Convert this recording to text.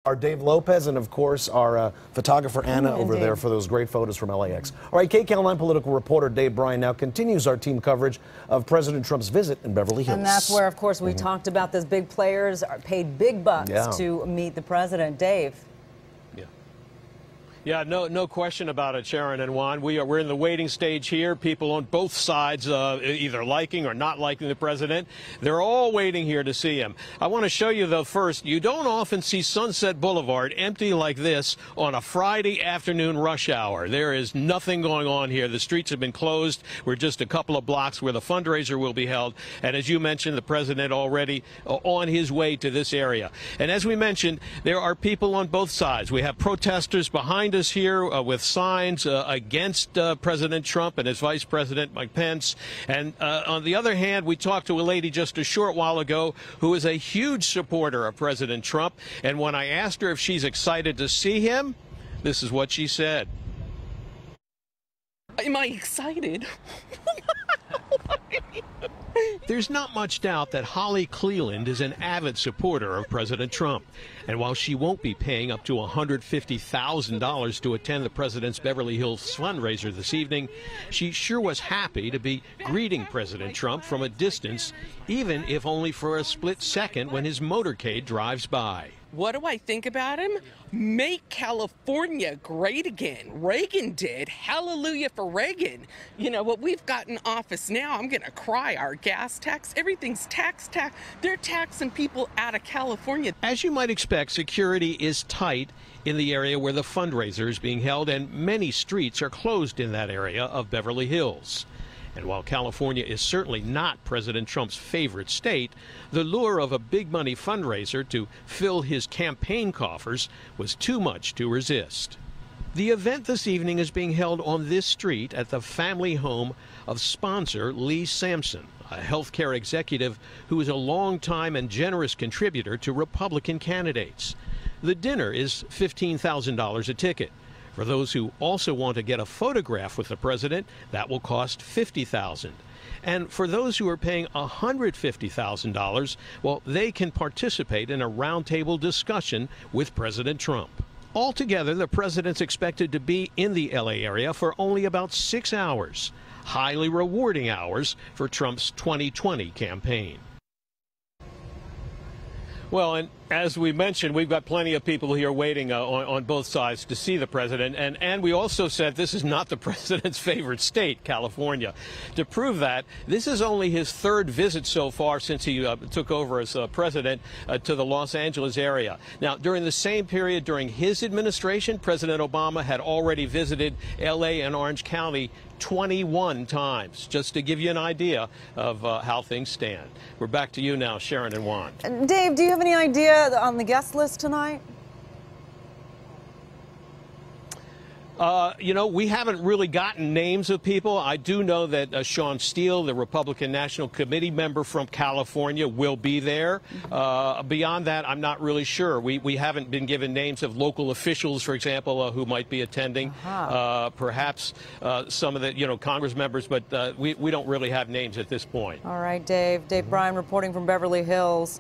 Our Dave Lopez and, of course, our photographer Anna over there for those great photos from LAX. All right, KCAL9 political reporter Dave Bryan now continues our team coverage of President Trump's visit in Beverly Hills. And that's where, of course, we talked about those big players are paid big bucks to meet the president. Dave. Yeah, no question about it, Sharon and Juan. We're in the waiting stage here. People on both sides either liking or not liking the president. They're all waiting here to see him. I want to show you, though, first, you don't often see Sunset Boulevard empty like this on a Friday afternoon rush hour. There is nothing going on here. The streets have been closed. We're just a couple of blocks where the fundraiser will be held. And as you mentioned, the president already on his way to this area. And as we mentioned, there are people on both sides. We have protesters behind us here with signs against President Trump and his Vice President Mike Pence. And on the other hand, we talked to a lady just a short while ago who is a huge supporter of President Trump. And when I asked her if she's excited to see him, this is what she said. Am I excited? There's not much doubt that Holly Cleland is an avid supporter of President Trump. And while she won't be paying up to $150,000 to attend the president's Beverly Hills fundraiser this evening, she sure was happy to be greeting President Trump from a distance, even if only for a split second when his motorcade drives by. What do I think about him? Make California great again. Reagan did. Hallelujah for Reagan. You know, what we've got in office now, I'm going to cry. Our gas tax, everything's tax. They're taxing people out of California. As you might expect, security is tight in the area where the fundraiser is being held, and many streets are closed in that area of Beverly Hills. And while California is certainly not President Trump's favorite state, the lure of a big money fundraiser to fill his campaign coffers was too much to resist. The event this evening is being held on this street at the family home of sponsor Lee Sampson, a healthcare executive who is a longtime and generous contributor to Republican candidates. The dinner is $15,000 a ticket. For those who also want to get a photograph with the president, that will cost $50,000. And for those who are paying $150,000, well, they can participate in a roundtable discussion with President Trump. Altogether, the president's expected to be in the LA area for only about 6 hours, highly rewarding hours for Trump's 2020 campaign. Well, and as we mentioned, we've got plenty of people here waiting on both sides to see the president. And we also said this is not the president's favorite state, California. To prove that, this is only his third visit so far since he took over as president to the Los Angeles area. Now, during the same period during his administration, President Obama had already visited L.A. and Orange County 21 times, just to give you an idea of how things stand. We're back to you now, Sharon and Juan. Dave, do you have any idea on the guest list tonight? You know, we haven't really gotten names of people. I do know that Sean Steele, the Republican National Committee member from California, will be there. Beyond that, I'm not really sure. We haven't been given names of local officials, for example, who might be attending. Perhaps some of the, Congress members, but we don't really have names at this point. All right, Dave. Dave Bryan reporting from Beverly Hills.